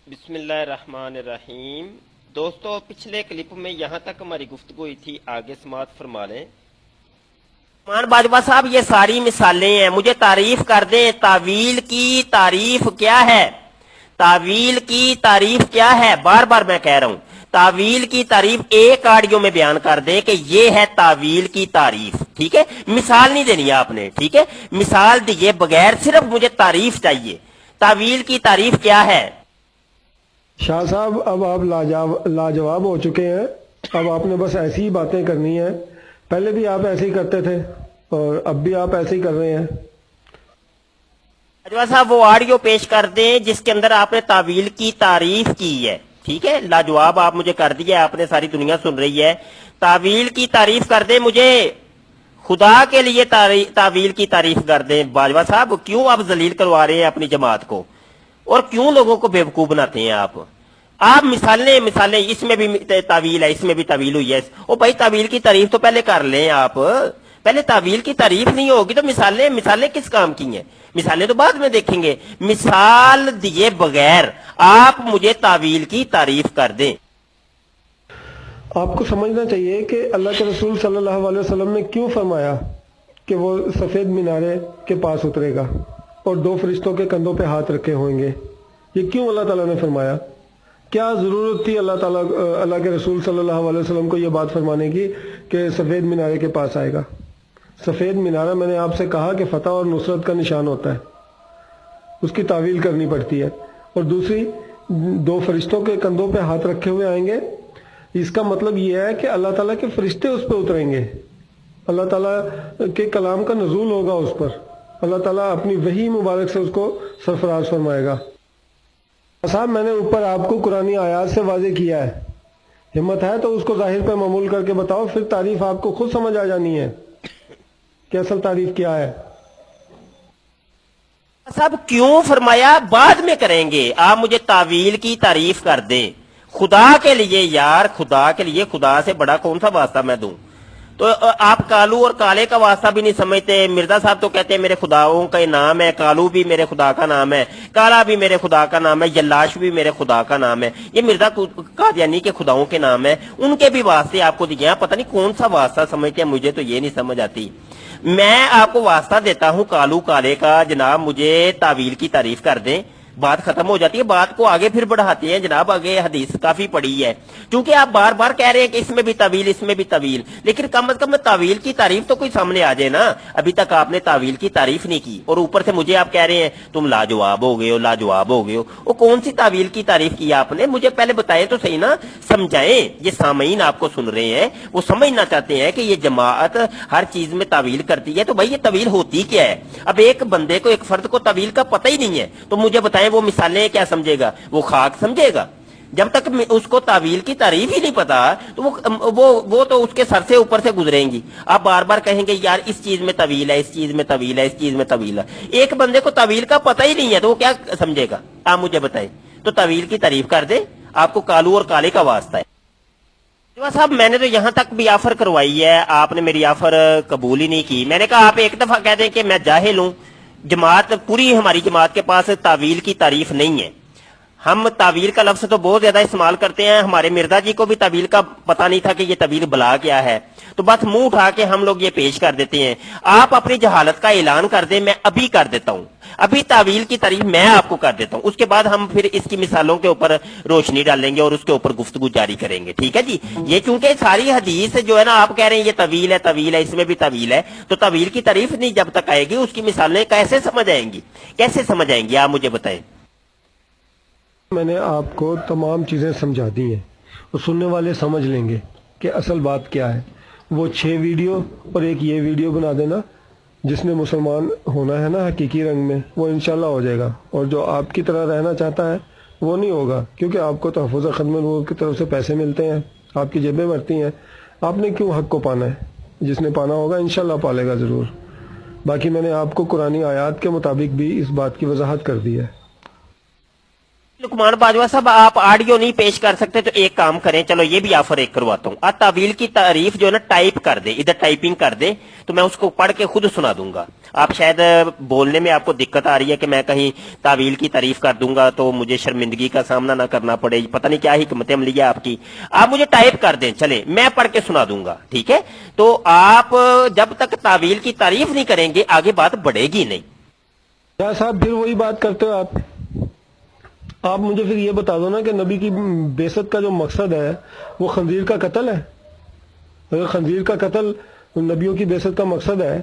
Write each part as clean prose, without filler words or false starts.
बिस्मिल्लाहिर्रहमानिर्रहीम। दोस्तों, पिछले क्लिप में यहाँ तक हमारी गुफ्तगू हुई थी, आगे समाअत फरमा लें। मान बाजवा साहब, ये सारी मिसालें हैं, मुझे तारीफ कर दें। तावील की तारीफ क्या है? तावील की तारीफ क्या है? बार बार मैं कह रहा हूं, तावील की तारीफ एक ऑडियो में बयान कर दें कि ये है तावील की तारीफ। ठीक है, मिसाल नहीं देनी है आपने। ठीक है, मिसाल दिए बगैर सिर्फ मुझे तारीफ चाहिए। तावील की तारीफ क्या है? शाह साहब, अब आप लाजवाब हो चुके हैं। अब आपने बस ऐसी ही बातें करनी है। पहले भी आप ऐसे ही करते थे और अब भी आप ऐसे ही कर रहे हैं। अजवा साहब, वो ऑडियो पेश कर दें जिसके अंदर आपने तावील की तारीफ की है। ठीक है, लाजवाब आप मुझे कर दिया, आपने, सारी दुनिया सुन रही है। तावील की तारीफ कर दें मुझे, खुदा के लिए तावील की तारीफ कर दें। बाजवा साहब, क्यों आप जलील करवा रहे हैं अपनी जमात को, और क्यों लोगों को बेवकूफ बनाते हैं आप मिसालें मिसालें, इसमें भी तावील है, इसमें भी तावील हुई है। ओ भाई, तावील की तारीफ तो पहले कर लें आप। पहले तावील की तारीफ नहीं होगी तो मिसालें मिसालें किस काम की हैं? मिसालें तो बाद में देखेंगे। मिसाल दिए बगैर आप मुझे तावील की तारीफ कर दें। आपको समझना चाहिए कि अल्लाह के रसूल सल्लल्लाहु अलैहि वसल्लम ने क्यों फरमाया कि वो सफेद मीनारे के पास उतरेगा और दो फरिश्तों के कंधों पे हाथ रखे होंगे। ये क्यों अल्लाह ताला ने फरमाया? क्या जरूरत थी अल्लाह के रसूल सल्लल्लाहु अलैहि वसल्लम को ये बात फरमाने की कि सफेद मीनारे के पास आएगा? सफेद मीनारा, मैंने आपसे कहा कि फतह और नुसरत का निशान होता है, उसकी तावील करनी पड़ती है। और दूसरी, दो फरिश्तों के कंधों पे हाथ रखे हुए आएंगे, इसका मतलब यह है कि अल्लाह ताला के फरिश्ते उस पर उतरेंगे, अल्लाह ताला के कलाम का नजूल होगा उस पर, अल्लाह ताला अपनी वही मुबारक से उसको सरफराज फरमाएगा। साहब, मैंने ऊपर आपको कुरानी आयात से वाज़े किया है। हिम्मत है तो उसको जाहिर पे मामूल करके बताओ, फिर तारीफ आपको खुद समझ आ जानी है कि असल तारीफ क्या है। साहब, क्यों फरमाया बाद में करेंगे, आप मुझे तावील की तारीफ कर दें। खुदा के लिए यार, खुदा के लिए, खुदा से बड़ा कौन सा वास्ता मैं दूं? तो आप कालू और काले का वास्ता भी नहीं समझते। मिर्जा साहब तो कहते हैं मेरे खुदाओं का नाम है, कालू भी मेरे खुदा का नाम है, काला भी मेरे खुदा का नाम है, यल्लाश भी मेरे खुदा का नाम है। ये मिर्जा कादियानी के खुदाओं के नाम है, उनके भी वास्ते आपको दिए। पता नहीं कौन सा वास्ता समझते हैं, मुझे तो ये नहीं समझ आती। मैं आपको वास्ता देता हूं कालू काले का, जनाब मुझे तावील की तारीफ कर दें, बात खत्म हो जाती है। बात को आगे फिर बढ़ाते हैं, जनाब आगे हदीस काफी पड़ी है। क्योंकि आप बार बार कह रहे हैं कि इसमें भी तवील, इसमें भी तवील, लेकिन कम से कम तावील की तारीफ तो कोई सामने आ जाए ना। अभी तक आपने तावील की तारीफ नहीं की, और ऊपर से मुझे आप कह रहे हैं तुम लाजवाब हो गए हो, लाजवाब हो गए हो। वो कौन सी तावील की तारीफ की आपने? मुझे पहले बताए तो सही ना, समझाएं। ये सामईन आपको सुन रहे हैं, वो समझना चाहते हैं कि ये जमात हर चीज में तावील करती है, तो भाई ये तवील होती क्या है? अब एक बंदे को, एक फर्द को तवील का पता ही नहीं है, तो मुझे बताएं वो मिसालें क्या समझेगा? वो खाक समझेगा। जब तक उसको तावील की तारीफ ही नहीं पता तो वो तो उसके सर से ऊपर से गुजरेंगी। आप बार बार कहेंगे यार इस चीज में तवील है, इस चीज में तवील है, इस चीज में तवील है। एक बंदे को तवील का पता ही नहीं है तो वो क्या समझेगा? आप मुझे बताएं। तो तवील की तारीफ कर दे, आपको कालू और काले का वास्ता है। साहब, मैंने तो यहां तक भी ऑफर करवाई है, आपने मेरी ऑफर कबूल ही नहीं की। मैंने कहा आप एक दफा कह दें कि मैं जाहिल हूं, जमात पूरी, हमारी जमात के पास तावील की तारीफ नहीं है। हम तावील का लफ्ज तो बहुत ज्यादा इस्तेमाल करते हैं, हमारे मिर्जा जी को भी तावील का पता नहीं था कि ये तावील बला क्या है, तो बस मुंह उठा के हम लोग ये पेश कर देते हैं। आप अपनी जहालत का ऐलान कर दें, मैं अभी कर देता हूं, अभी तावील की तारीफ मैं आपको कर देता हूं, उसके बाद हम फिर इसकी मिसालों के ऊपर रोशनी डालेंगे और उसके ऊपर गुफ्तगू जारी करेंगे। ठीक है जी? ये चूंकि सारी हदीस जो है ना, आप कह रहे हैं ये तवील है, तवील है, इसमें भी तवील है, तो तवील की तारीफ नहीं जब तक आएगी उसकी मिसालें कैसे समझ आएंगी? कैसे समझ आएंगी, आप मुझे बताएं। मैंने आपको तमाम चीज़ें समझा दी हैं, और सुनने वाले समझ लेंगे कि असल बात क्या है। वो 6 वीडियो और एक ये वीडियो बना देना, जिसने मुसलमान होना है ना हकीकी रंग में, वो इंशाल्लाह हो जाएगा। और जो आपकी तरह रहना चाहता है वो नहीं होगा, क्योंकि आपको तहफ़्फ़ुज़ ख़दमत नबूवत की तरफ से पैसे मिलते हैं, आपकी जेबें भरती हैं। आपने क्यों हक़ को पाना है? जिसने पाना होगा इंशाल्लाह पालेगा ज़रूर। बाकी मैंने आपको कुरानी आयात के मुताबिक भी इस बात की वजाहत कर दी है। लुकमान बाजवा साहब, आप ऑडियो नहीं पेश कर सकते तो एक काम करें, चलो ये भी ऑफर एक करवाता हूँ, आप तावील की तारीफ जो है ना टाइप कर दे, इधर टाइपिंग कर दे, तो मैं उसको पढ़ के खुद सुना दूंगा। आप शायद बोलने में आपको दिक्कत आ रही है कि मैं कहीं तावील की तारीफ कर दूंगा तो मुझे शर्मिंदगी का सामना ना करना पड़े, पता नहीं क्या हिकमत अमली है आपकी। आप मुझे टाइप कर दें, चले मैं पढ़ के सुना दूंगा, ठीक है। तो आप जब तक तावील की तारीफ नहीं करेंगे आगे बात बढ़ेगी नहीं। क्या साहब फिर वही बात करते हो आप मुझे फिर ये बता दो ना कि नबी की बेइज्जत का जो मकसद है वो खंजीर का कत्ल है। अगर खंजीर का कत्ल नबियों की बेइज्जत का मकसद है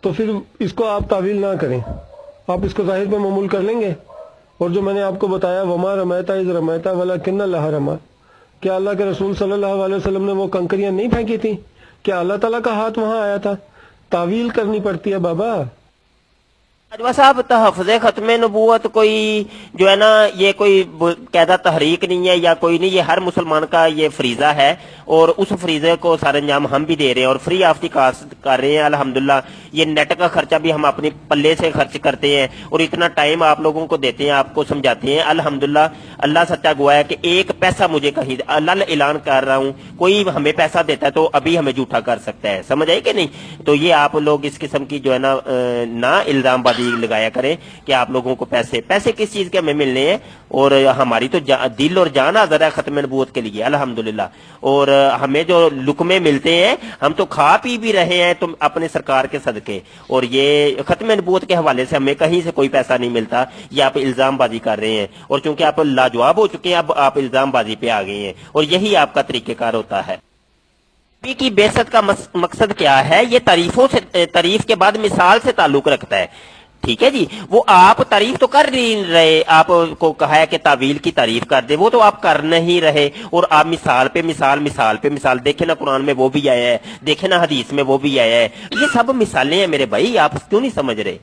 तो फिर इसको आप तावील ना करें, आप इसको जाहिर पे मामूल कर लेंगे। और जो मैंने आपको बताया, वमा रमैता इज़ रमैता वलाकिन्न अल्लाह रमा, क्या अल्लाह के रसूल सल्लल्लाहु अलैहि वसल्लम ने वो कंकरियां नहीं फेंकी थी? क्या अल्लाह ताला का हाथ वहां आया था? तावील करनी पड़ती है बाबा। बाजवा साहब, तहफ़्ज़ ख़त्म नबूवत कोई जो है ना, ये कोई कायदा तहरीक नहीं है या कोई नहीं, ये हर मुसलमान का ये फरीज़ा है और उस फरीज़े को सारे अंजाम हम भी दे रहे हैं और फ्री ऑफ दी कास्ट कर रहे हैं अल्हम्दुलिल्लाह। ये नेट का खर्चा भी हम अपने पल्ले से खर्च करते हैं और इतना टाइम आप लोगों को देते हैं, आपको समझाते हैं। अल्हम्दुलिल्लाह, अल्लाह सच्चा गवाह है कि एक पैसा मुझे कहीं, अल्लाह ऐलान कर रहा हूँ, कोई हमें पैसा देता है तो अभी हमें झूठा कर सकता है, समझ आई कि नहीं? तो ये आप लोग इस किस्म की जो है ना इल्जाम लगाया करें कि आप लोगों को पैसे किस चीज के हमें मिलने हैं, और हमारी तो दिल और जान हाज़िर है खत्म नबूवत के लिए अल्हम्दुलिल्लाह। और हमें जो लुकमे मिलते हैं हम तो खा पी भी रहे हैं तो अपने सरकार के सदके, और ये खत्म नबूवत के हवाले से हमें कहीं से कोई पैसा नहीं मिलता। ये आप इल्जाम बाजी कर रहे हैं और चूंकि आप लाजवाब हो चुके हैं अब आप इल्जाम बाजी पे आ गए हैं और यही आपका तरीकेकार होता है। नबी की बेइज्जत का मकसद क्या है? ये तारीफों से, तारीफ के बाद मिसाल से ताल्लुक रखता है, ठीक है जी। वो आप तारीफ तो कर नहीं रहे, आपको कहा है कि तावील की तारीफ कर दे, वो तो आप कर नहीं रहे और आप मिसाल पे मिसाल, मिसाल पे मिसाल, देखे ना कुरान में वो भी आया है, देखे ना हदीस में वो भी आया है। ये सब मिसालें हैं मेरे भाई, आप क्यों नहीं समझ रहे?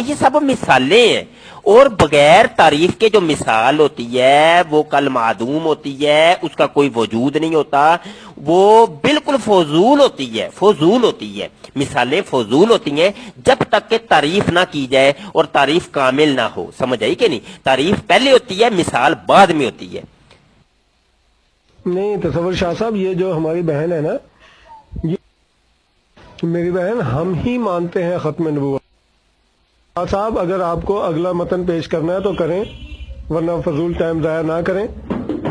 ये सब मिसालें हैं और बगैर तारीफ के जो मिसाल होती है वो कल मादूम होती है, उसका कोई वजूद नहीं होता, वो बिल्कुल फजूल होती है, फजूल होती है। मिसालें फजूल होती हैं जब तक के तारीफ ना की जाए और तारीफ कामिल ना हो, समझ आई कि नहीं? तारीफ पहले होती है, मिसाल बाद में होती है। नहीं तसव्वुर शाह साहब, ये जो हमारी बहन है ना, ये मेरी बहन, हम ही मानते हैं खत्म नबूवत। शाह साहब, अगर आपको अगला मतन पेश करना है तो करें, वरना फजूल टाइम जाया ना करें।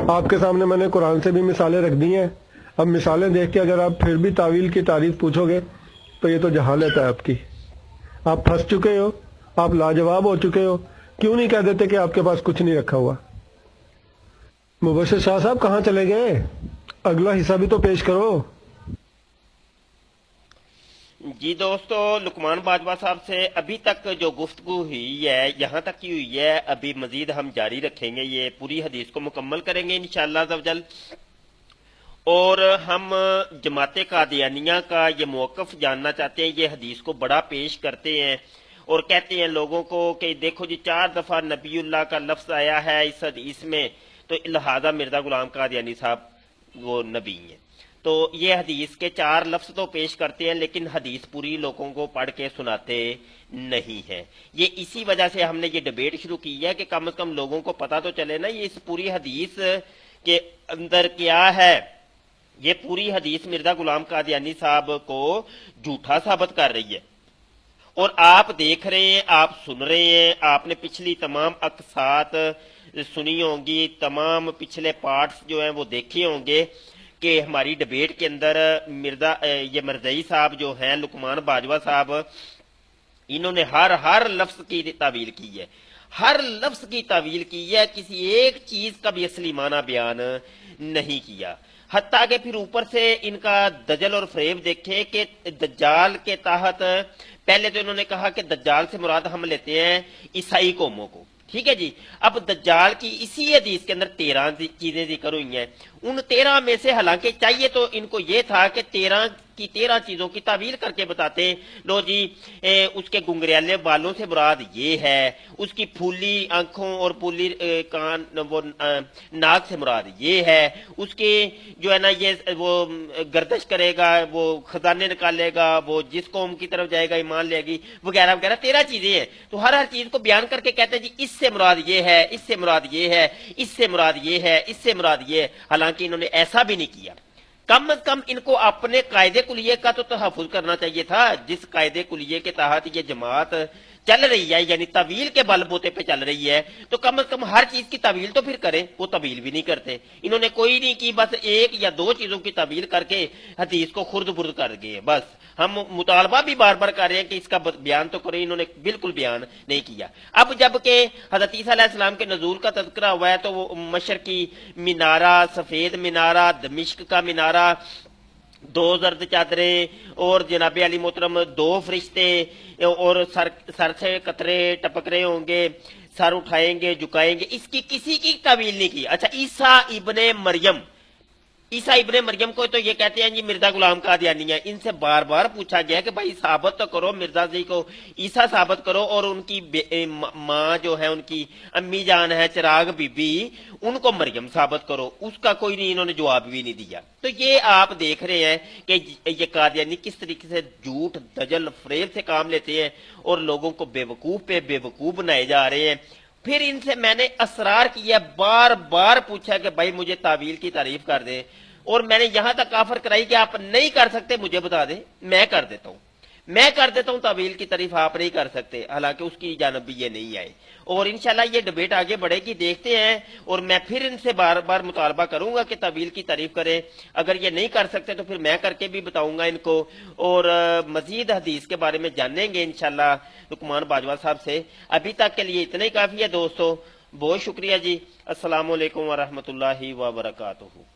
आपके सामने मैंने कुरान से भी मिसालें रख दी हैं, अब मिसालें देख के अगर आप फिर भी तावील की तारीफ पूछोगे तो ये तो जहालत है आपकी। आप फंस चुके हो, आप लाजवाब हो चुके हो। क्यों नहीं कह देते कि आपके पास कुछ नहीं रखा हुआ? मुबश्शिर शाह साहब कहाँ चले गए? अगला हिस्सा भी तो पेश करो। जी दोस्तों, लुकमान बाजवा साहब से अभी तक जो गुफ्तगू हुई है यहाँ तक की हुई है, अभी मजीद हम जारी रखेंगे, ये पूरी हदीस को मुकम्मल करेंगे इंशाअल्लाह अज़्ज़वजल। और हम जमात कादियानिया का ये मौक़िफ़ जानना चाहते हैं। ये हदीस को बड़ा पेश करते हैं और कहते हैं लोगों को कि देखो जी 4 दफ़ा नबीउल्लाह का लफ्ज़ आया है इस हदीस में, तो लिहाजा मिर्ज़ा गुलाम कादियानी साहब वो नबी हैं। तो ये हदीस के 4 लफ्ज़ तो पेश करते हैं लेकिन हदीस पूरी लोगों को पढ़ के सुनाते नहीं है। ये इसी वजह से हमने ये डिबेट शुरू की है कि कम से कम लोगों को पता तो चले ना ये इस पूरी हदीस के अंदर क्या है। ये पूरी हदीस मिर्जा गुलाम कादियानी साहब को झूठा साबित कर रही है और आप देख रहे हैं, आप सुन रहे हैं, आपने पिछली तमाम अक्सात सुनी होंगी, तमाम पिछले पार्ट्स जो हैं वो देखे होंगे कि हमारी डिबेट के अंदर ये मरज़ई साहब जो हैं, लुकमान बाजवा साहब, इन्होंने हर लफ्ज की तावील की है, हर लफ्ज की तावील की है, किसी एक चीज का भी असली माना बयान नहीं किया। हत्ता के फिर ऊपर से इनका दजल और फरेब देखे कि दज्जाल के तहत पहले तो इन्होंने कहा कि दज्जाल से मुराद हम लेते हैं ईसाई कौमों को, ठीक है जी। अब दज्जाल की इसी हदीस के अंदर 13 चीजें जिक्र हुई हैं, उन 13 में से हालांकि चाहिए तो इनको ये था कि 13 کی 13 چیزوں کی تعویل کر کے بتاتے ہیں. لو جی اس کے گنگریالے بالوں سے مراد یہ ہے, اس کی پھولی آنکھوں اور پھولی کان وہ ناک سے مراد یہ ہے, اس کے جو ہے نا یہ وہ گردش کرے گا, وہ خزانے نکالے گا, وہ جس قوم کی طرف جائے گا ایمان لے گی وغیرہ وغیرہ 13 چیزیں ہیں. تو ہر چیز کو بیان کر کے کہتے ہیں جی اس سے مراد یہ ہے, اس سے مراد یہ ہے, اس سے مراد یہ ہے, اس سے مراد یہ ہے. حالانکہ انہوں نے ایسا بھی نہیں کیا. کم از کم ان کو اپنے قاعدے کلیے کا تو تحفظ کرنا چاہیے تھا. جس قاعدے کلیے کے تحت یہ جماعت چل رہی ہے, یعنی طویل کے بل بوتے پہ چل رہی ہے, تو کم از کم ہر چیز کی طویل تو پھر کریں. وہ طویل بھی نہیں کرتے, انہوں نے کوئی نہیں کی, بس ایک یا دو چیزوں کی طویل کر کے حدیث کو خرد برد کر گئے. بس ہم مطالبہ بھی بار بار کر رہے ہیں کہ اس کا بیان تو کریں, انہوں نے بالکل بیان نہیں کیا. اب جب کہ حضرت عیسیٰ علیہ السلام کے نزول کا تذکرہ ہوا ہے تو وہ مشرقی مینارہ, سفید مینارہ, دمشق کا مینارہ, 2 زرد چادریں اور جناب علی محترم 2 فرشتے اور سر سے قطرے ٹپک رہے ہوں گے, سر اٹھائیں گے جھکائیں گے, اس کی کسی کی تعویل نہیں کی. اچھا عیسیٰ ابن مریم, عیسیٰ ابن مریم کو تو یہ کہتے ہیں جی مرزا غلام قادیانی ہے. ان سے بار بار پوچھا گیا کہ بھائی ثابت تو کرو, مرزا جی کو عیسیٰ ثابت کرو, اور ان کی ماں جو ہے ان کی امی جان ہے چراغ بی بی, ان کو مریم ثابت کرو. اس کا کوئی نہیں, انہوں نے جواب بھی نہیں دیا. تو یہ آپ دیکھ رہے ہیں کہ یہ قادیانی کس طریقے سے جھوٹ دجل فریب سے کام لیتے ہیں اور لوگوں کو بے وقوف پہ بے وقوف بنائے جا رہے ہیں. پھر ان سے میں نے اسرار کیا, بار بار پوچھا کہ بھائی مجھے تعویل کی تعریف کر دے, اور میں نے یہاں تک آفر کرائی کہ آپ نہیں کر سکتے مجھے بتا دیں, میں کر دیتا ہوں, میں کر دیتا ہوں تعویل کی تعریف, آپ نہیں کر سکتے. حالانکہ اس کی جانب بھی یہ نہیں آئے. اور انشاءاللہ یہ ڈیبیٹ آگے بڑھے گی, دیکھتے ہیں. اور میں پھر ان سے بار بار مطالبہ کروں گا کہ تعویل کی تعریف کریں. اگر یہ نہیں کر سکتے تو پھر میں کر کے بھی بتاؤں گا ان کو, اور مزید حدیث کے بارے میں جانیں گے انشاءاللہ لقمان باجوہ صاحب سے. ابھی تک کے لیے اتنا ہی کافی ہے دوستو. بہت شکریہ جی. السلام علیکم ورحمۃ اللہ وبرکاتہ.